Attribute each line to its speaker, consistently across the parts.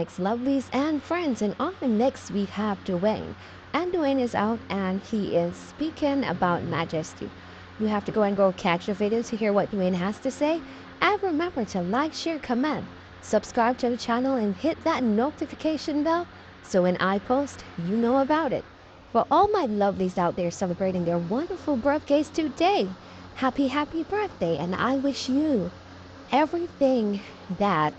Speaker 1: Mix lovelies and friends. And on the mix, we have Dwayne. And Dwayne is out and he is speaking about majesty. You have to go catch the video to hear what Dwayne has to say. And remember to like, share, comment, subscribe to the channel, and hit that notification bell so when I post, you know about it. For all my lovelies out there celebrating their wonderful birthdays today, happy birthday, and I wish you everything that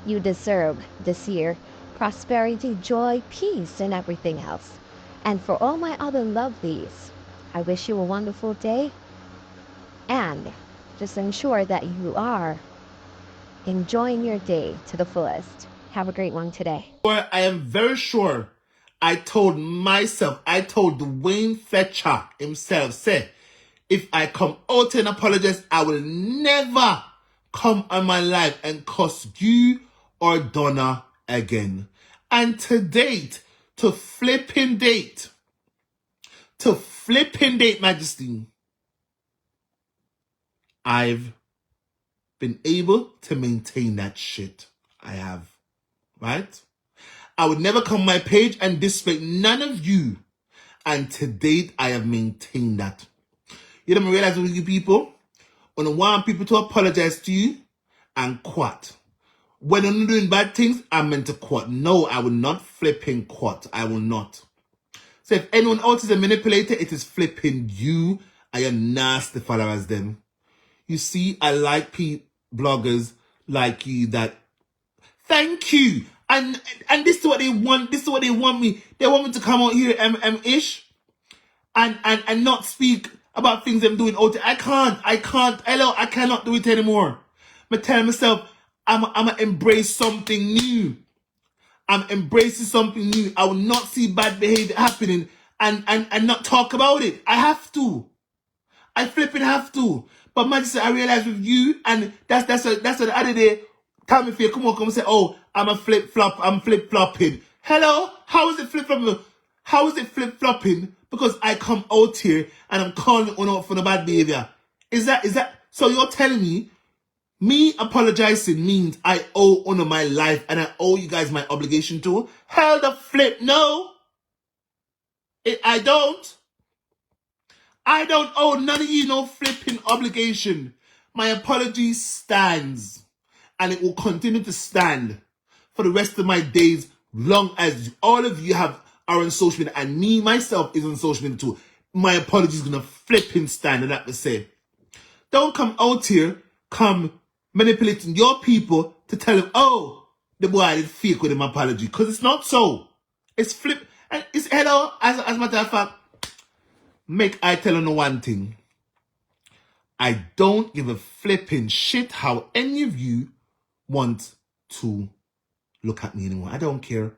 Speaker 1: you deserve this year: prosperity, joy, peace, and everything else. And for all my other lovelies, I wish you a wonderful day, and just ensure that you are enjoying your day to the fullest. Have a great one today.
Speaker 2: I am very sure I told Dwayne Fletcher himself, say, if I come out and apologize, I will never come on my life and cuss you or Donna again. And to date, to flipping date, Majesty, I've been able to maintain that shit. I have, right? I would never come on my page and disrespect none of you. And to date, I have maintained that. You don't realize with you people, when I want people to apologize to you and quat. When I'm doing bad things, I'm meant to quat. No, I will not flipping quat. I will not. So if anyone else is a manipulator, it is flipping you and your nasty followers them. You see, I like bloggers like you that, thank you. And this is what they want. This is what they want me. They want me to come out here ish and not speak about things I'm doing. I can't. Hello, I cannot do it anymore. I tell myself, I'm gonna embrace something new. I'm embracing something new. I will not see bad behavior happening and not talk about it. I have to. I flipping have to. But Majesty, I realize with you, and that's what the other day, tell me if you come and say, oh, I'm flip-flopping. Hello? How is it flip-flopping? How is it flip-flopping? Because I come out here and I'm calling on out for the bad behavior. Is that, so you're telling me apologizing means I owe honor my life and I owe you guys my obligation to? Hell the flip, no. I don't. I don't owe none of you no flipping obligation. My apology stands. And it will continue to stand for the rest of my days, long as all of you are on social media, and me, myself, is on social media too. My apology is going to flipping stand, and that to say. Don't come out here, come manipulating your people to tell them, oh, the boy did fake with him apology. Because it's not so. It's flip. And it's, hello, as a matter of fact, make I tell you one thing. I don't give a flipping shit how any of you want to look at me anymore. I don't care.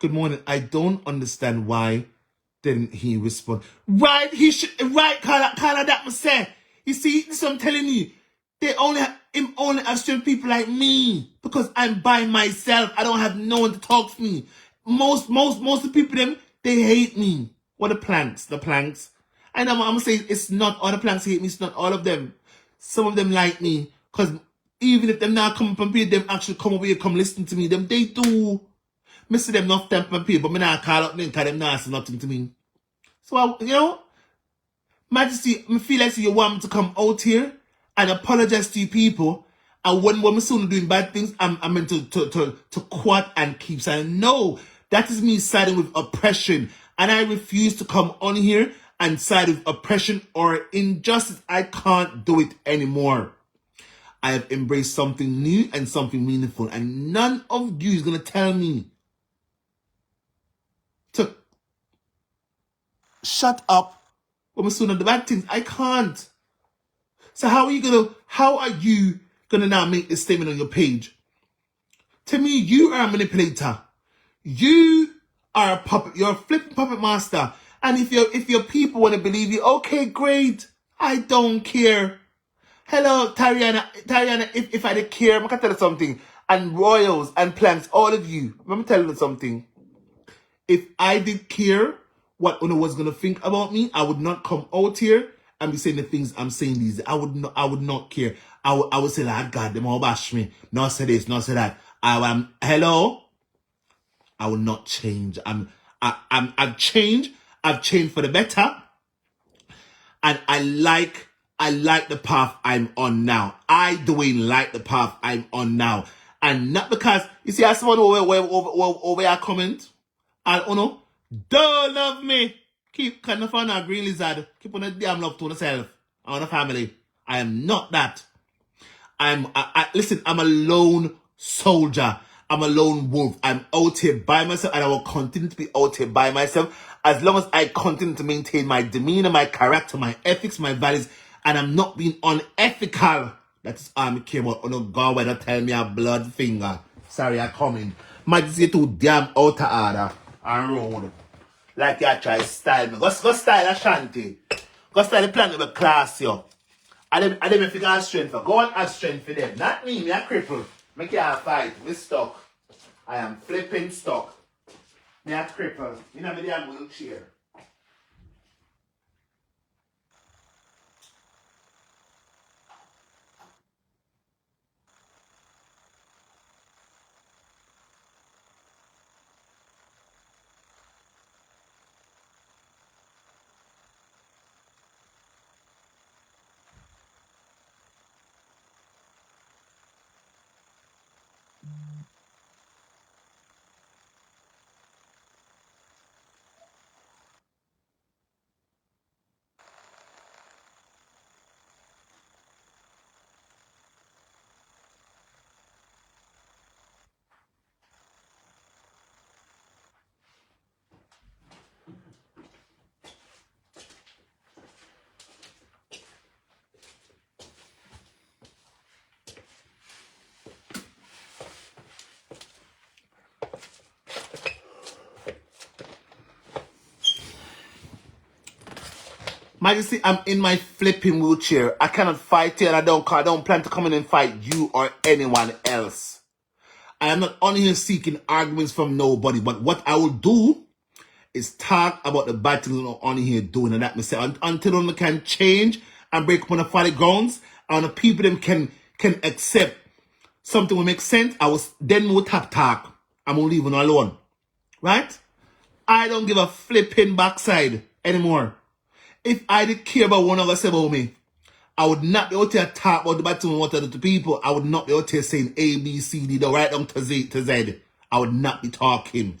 Speaker 2: Good morning. I don't understand why didn't he respond. Right, he should. Right, Carla, that must say. You see, this is what I'm telling you. They only have certain people like me because I'm by myself. I don't have no one to talk to me. Most of the people them, they hate me. What the planks? And I'm gonna say it's not all the planks hate me. It's not all of them. Some of them like me because even if them not come from here, them actually come over here, come listen to me. Them they do. Me see them not them from here, but me not call up them because them not say nothing to me. So Majesty, I feel like you want me to come out here and apologize to you people. And when we're soon doing bad things, I'm meant to quat and keep saying no. That is me siding with oppression, and I refuse to come on here and side with oppression or injustice. I can't do it anymore. I have embraced something new and something meaningful, and none of you is going to tell me to shut up when we're soon on the bad things. I can't. So how are you gonna now make this statement on your page? To me, you are a manipulator. You are a puppet. You're a flipping puppet master. And if your people want to believe you, okay, great. I don't care. Hello, Tariana, if I did care, I'm going to tell you something. And royals and planks, all of you, let me tell you something. If I did care what Uno was going to think about me, I would not come out here and be saying the things I'm saying these. I would not care. I would say, like, God, them all bash me. Not say this, not say that. Hello. I will not change. I've changed. I've changed for the better. And I like the path I'm on now. Dwayne, like the path I'm on now. And not because, you see, I someone over your comment, and don't love me. Keep kind of on a green lizard. Keep on a damn love to yourself and the family. I am not that. Listen, I'm a lone soldier. I'm a lone wolf. I'm out here by myself, and I will continue to be out here by myself as long as I continue to maintain my demeanor, my character, my ethics, my values, and I'm not being unethical. That's all I care about. Oh no, God, when don't tell me a blood finger. Sorry, I come in. Might say too damn out of order and road. Like you try to style me. Go style Ashanti. Go style the planet with class, yo. I didn't figure out strength for. Go on have strength for them. Not me, me a cripple. Me can't fight. Me stuck. I am flipping stuck. Me a cripple. Me not me damn wheelchair. Majesty, I'm in my flipping wheelchair. I cannot fight here, and I don't plan to come in and fight you or anyone else. I am not on here seeking arguments from nobody, but what I will do is talk about the bad things on here doing, and that me say until them can change and break up on the folly grounds, and the people them can accept something will make sense. Then we'll talk. I'm gonna leave them alone. Right? I don't give a flipping backside anymore. If I did care about one of us about me, I would not be out here talk about the bad things what other people. I would not be out here saying A, B, C, D, right down to Z. I would not be talking.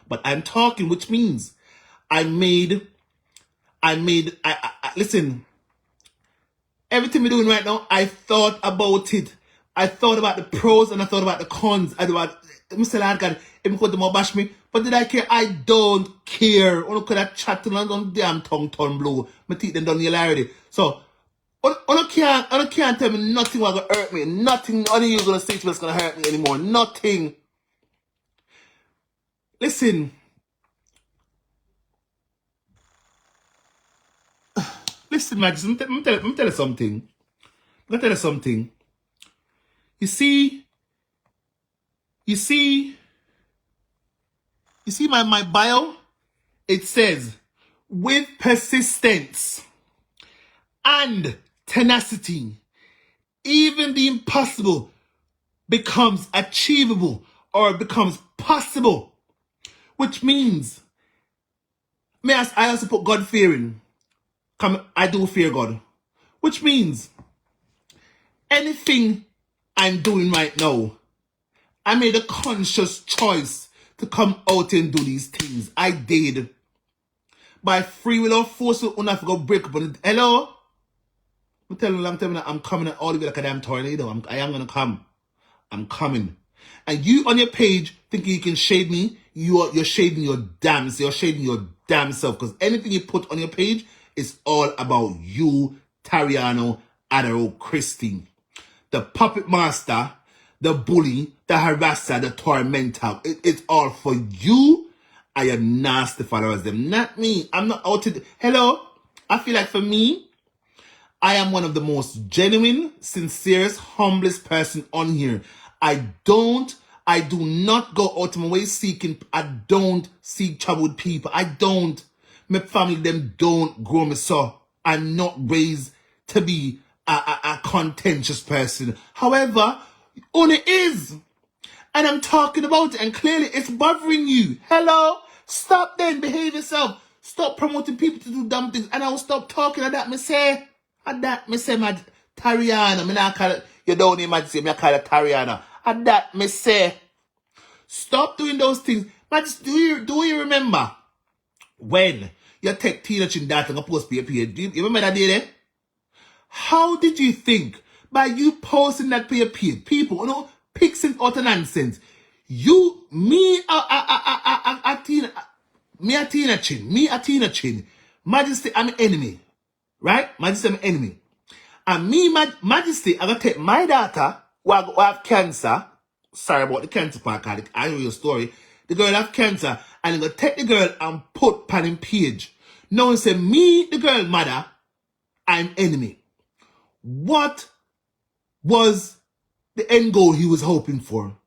Speaker 2: But I'm talking, which means listen, everything we're doing right now, I thought about it. I thought about the pros and I thought about the cons. Mr. Ladgan, if you to bash me, but did I care? I don't care. I could have chatted on damn tongue turn blue. My teeth them done hilarity. So, I can't tell me nothing was gonna hurt me. Nothing, none of you gonna say to me it's gonna hurt me anymore. Nothing. Listen. Listen, Max, let me tell you something. Let me tell you something. You see my bio? It says, with persistence and tenacity, even the impossible becomes achievable or becomes possible. Which means, I also put God-fearing. I do fear God. Which means, anything I'm doing right now, I made a conscious choice to come out and do these things. I did. By free will or force, I have to go break up on it. Hello? I'm telling you, I'm coming all the way like a damn tornado. I am going to come. I'm coming. And you on your page thinking you can shade me, you're shading your damn self. You're shading your damn self. Because anything you put on your page is all about you, Tariano, Adaro, Christine. The puppet master, the bully, the harasser, the tormentor. It's all for you and your nasty followers. Them, not me. I'm not out to... Hello? I feel like for me, I am one of the most genuine, sincerest, humblest person on here. I do not go out of my way seeking... I don't seek trouble with people. I don't. My family, them don't grow me so. I'm not raised to be a contentious person. However, Una is. And I'm talking about it, and clearly it's bothering you. Hello? Stop then, behave yourself. Stop promoting people to do dumb things. And I will stop talking at that, me say. At that, me say, my Tariana. Me not call it, you don't need Majesty, me call it Tariana. At that, me say. Stop doing those things. Majesty, do you remember when you take Tina Chindat and post be a page? Do you remember that day there? How did you think by you posting that page, people, you know, pixing out of nonsense, you, me, a Tina Chin, Majesty, I'm an enemy, right? Majesty, I'm an enemy. And me, Majesty, I'm gonna take my daughter who have cancer. Sorry about the cancer part, I know your story. The girl have cancer, and I'm gonna take the girl and put pan page. Now and say, me, the girl mother, I'm enemy. What was the end goal he was hoping for?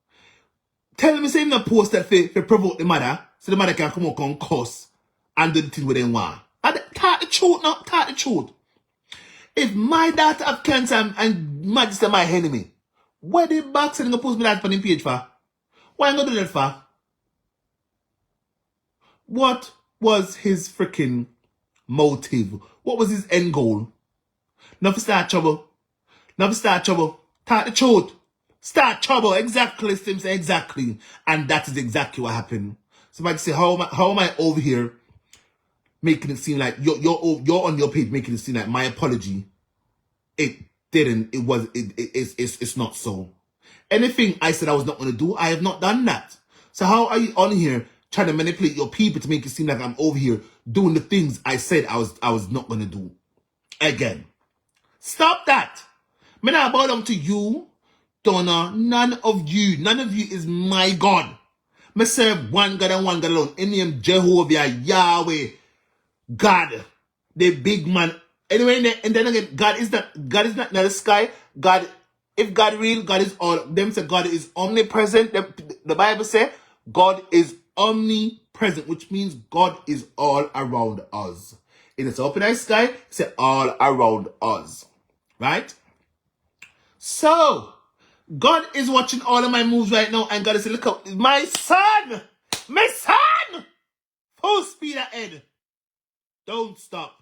Speaker 2: Tell me, say him not post that for provoke the mother, so the mother can come up and cuss and do the thing with them want. Talk the truth now, talk the truth. If my daughter have cancer and Majesty my enemy, why the back saying gonna post me that on the page for? Why I'm gonna do that for? What was his freaking motive? What was his end goal? Not for start trouble. Not for start trouble. Talk the truth. Start trouble. Exactly, Sims. Exactly. And that is exactly what happened. Somebody say, how am I over here making it seem like you're on your page making it seem like my apology? It didn't. It's not so. Anything I said I was not going to do, I have not done that. So how are you on here trying to manipulate your people to make it seem like I'm over here doing the things I said I was not going to do? Again. Stop that. Me not bow down to you, Donna. None of you is my God. Me serve one God and one God alone. In the name Jehovah, Yahweh, God, the big man. Anyway, and then again, God is not in the sky. God, if God real, God is all. Them say God is omnipresent. The Bible say God is omnipresent, which means God is all around us. In the open eye sky, it's say all around us. Right? So, God is watching all of my moves right now, and God is saying, look out, my son! Full speed ahead. Don't stop.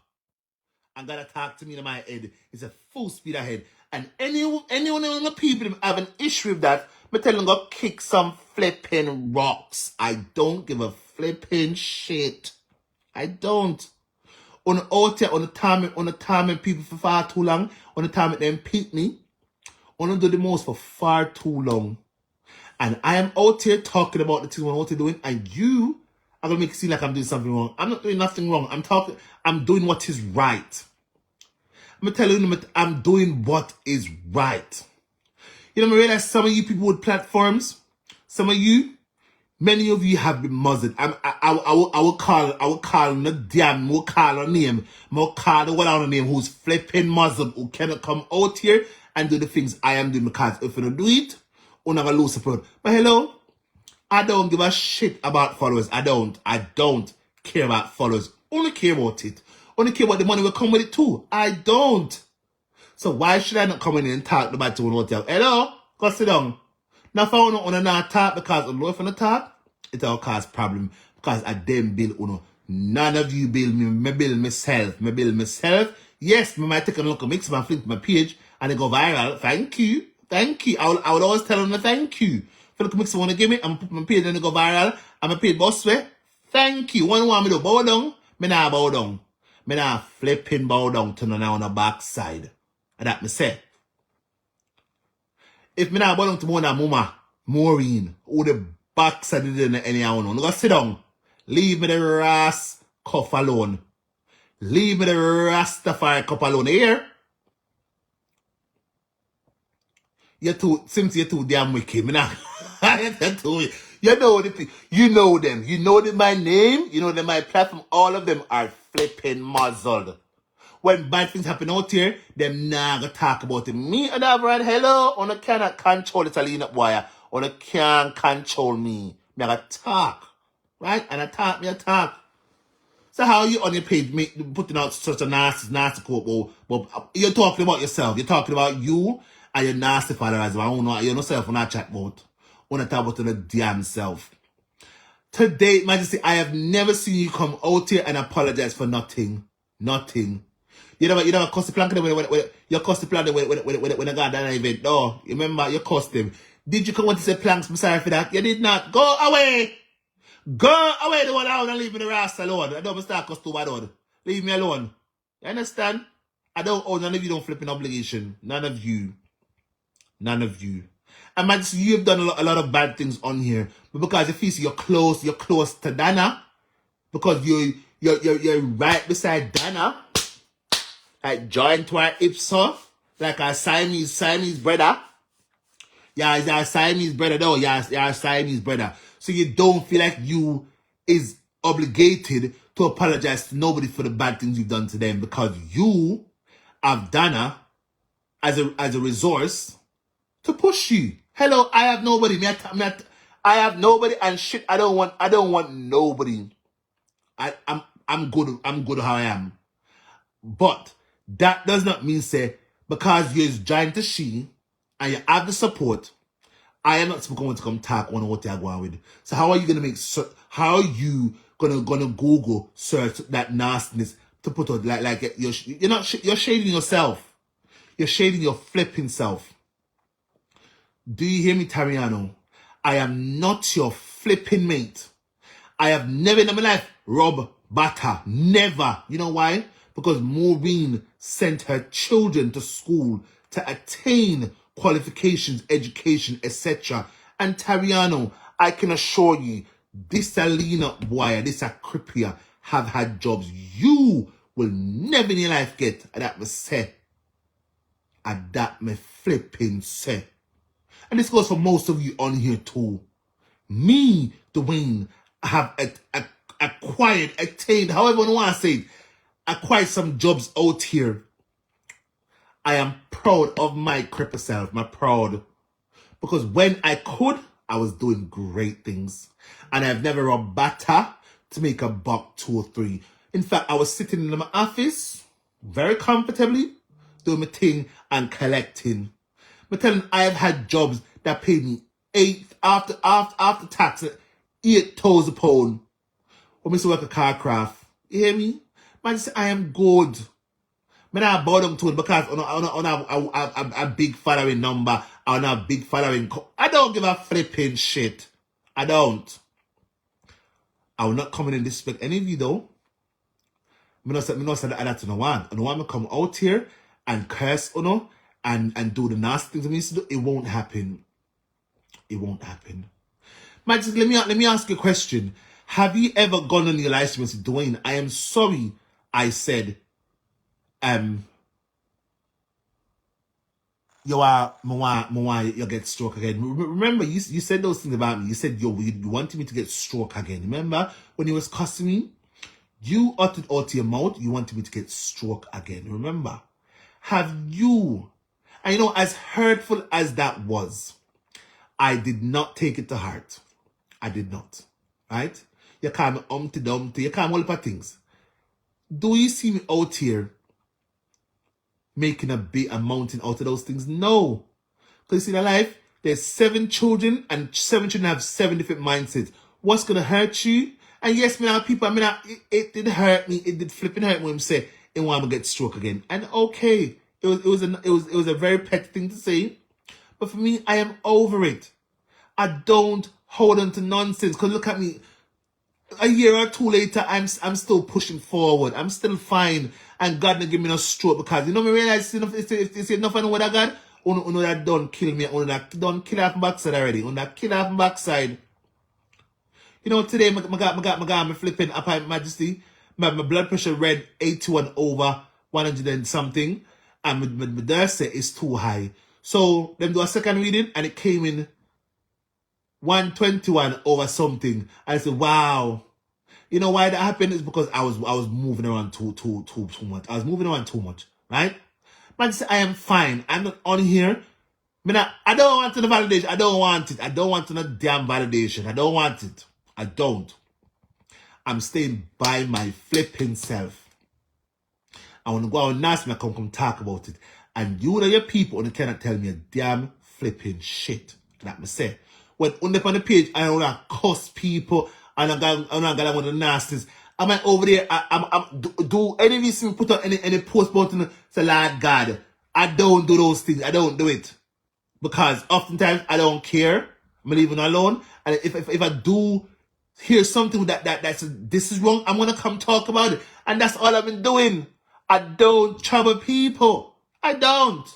Speaker 2: And God talk to me in my head. It's a full speed ahead. And anyone of the people have an issue with that, me tell them go kick some flipping rocks. I don't give a flipping shit. I don't. On the out here, on the time people for far too long, on the time them pick me, on the do the most for far too long. And I am out here talking about the things I'm out here doing, and you are gonna make it seem like I'm doing something wrong. I'm not doing nothing wrong. I'm doing what is right. I'm telling you, I'm doing what is right. You know, I realize some of you people with platforms, some of you, many of you have been muzzled. I will call no damn, we'll call a name. We'll call the one on a name who's flipping muzzled, who cannot come out here and do the things I am doing, because if you don't do it, you're not gonna lose support. But hello, I don't give a shit about followers. I don't care about followers. Only care about it. Only care about the money will come with it too. I don't. So why should I not come in and talk about the hotel? Hello? Go sit down. Now if I want to not talk because I know if I talk, it will cause problem. Because I didn't build uno. None of you build me. Me build myself. Yes, me might take a look at Mixup and flip my page and it go viral. Thank you. I would always tell them thank you. If look at Mixup want to give me, I'm put my page and it go viral. I'm a paid boss way. Thank you. One want me to bow down. Me nah bow down. Me nah flipping bow down to now on the backside. And that me say. If me nah bow down to more than Mama, Maureen, or the backside of the anyhow, no go sit down. Leave me the ras cuff alone. Leave me the Rastafari cup alone. Here. You're too damn wicked. Me nah. You know the thing. You know them. You know them my name. You know them my platform. All of them are flipping muzzled. When bad things happen out here, them nah gonna talk about it. Me and Abraham, hello, on cannot control it, Alina boy. On can't control me. Me I talk. Right? And I talk. So how you on your page putting out such a nasty quote, but you're talking about yourself. You're talking about you and your nasty followers. I don't know, you're not self on that chat boat. on the top of the damn self. Today, Majesty, I have never seen you come out here and apologize for nothing. Nothing. You never cost the plan when you cost the plan when I got that event. No, you remember you cost him. Did you come out to say planks? I'm sorry for that. You did not. Go away. Go away the one out and leave me the rest alone. I don't start cost too bad. Leave me alone. You understand? I don't owe none of you don't flipping obligation. None of you. None of you. And Majesty, you've done a lot of bad things on here. But because if you see you're close to Dana. Because you're right beside Dana. Like joined to our ipso. Like our Siamese brother. Yeah, it's our Siamese brother though. Yeah, it's our Siamese brother. So you don't feel like you is obligated to apologize to nobody for the bad things you've done to them. Because you have Dana as a resource to push you. Hello, I have nobody. I have nobody and shit. I don't want nobody. I'm good how I am. But that does not mean say because you're giant to she and you have the support, I am not going to come talk on what you're going with. So how are you gonna how are you gonna Google search that nastiness to put out like you're shading yourself. You're shading your flipping self. Do you hear me, Tariano? I am not your flipping mate. I have never in my life robbed butter. Never. You know why? Because Maureen sent her children to school to attain qualifications, education, etc. And Tariano, I can assure you, this Alina boy, this a crippier have had jobs you will never in your life get. And that me say. And that me flipping say. And this goes for most of you on here too. Me, Dwayne, have attained, however you want to say it, acquired some jobs out here. I am proud of my cripple self. I'm proud. Because when I could, I was doing great things. And I've never robbed butter to make a buck, 2 or 3. In fact, I was sitting in my office very comfortably, doing my thing and collecting. But telling I have had jobs that paid me after tax £8,000 when I work a car craft. You hear me? Man, say I am good. Man, I bow down to it because on a big following number, on a big following. I don't give a flipping shit. I don't. I will not come in and disrespect any of you though. Me not say that to no one. And no one will come out here and curse and do the nasty things I used to do. It won't happen. It won't happen. Man, just let me ask you a question. Have you ever gone on your live stream and said, Dwayne, I am sorry I said you get stroke again. Remember, you said those things about me. You said you wanted me to get stroke again. Remember when you was cussing me? You uttered out your mouth, you wanted me to get stroke again. Remember? Have you? And you know, as hurtful as that was, I did not take it to heart. I did not. Right? You call me Humpty Dumpty. You call me all type of things. Do you see me out here making a mountain out of those things? No. Because in life, there's 7 children and 7 children have 7 different mindsets. What's going to hurt you? And yes, people, it did hurt me. It did flipping hurt me when I say, and want to get stroke again. And okay, it was a very petty thing to say. But for me, I am over it. I don't hold on to nonsense. Because look at me. A year or 2 later, I'm still pushing forward. I'm still fine. And God didn't give me no stroke because, you know, me realize it's enough I know what I got. Uno that done kill me. Uno that done kill off my backside already. Uno that kill off my backside. You know, today, I got my flipping up High Majesty. My blood pressure read 81 over 100 and something. And my nurse said it's too high. So, them do a second reading and it came in 121 over something. And I said, wow. You know why that happened? Is because I was moving around too much. I was moving around too much, right? But I am fine. I'm not on here. I don't want the validation. I don't want it. I don't want no damn validation. I don't want it. I don't. I'm staying by my flipping self. I want to go out and ask me, come talk about it. And you and your people cannot tell me a damn flipping shit. That me say. when on the page I don't cuss people and I got one of the nasties. I'm like over there, do any reason put up any post button say Lord God. I don't do those things. I don't do it. Because oftentimes I don't care. I'm leaving alone. And if I do hear something that's this is wrong, I'm gonna come talk about it. And that's all I've been doing. I don't trouble people. I don't.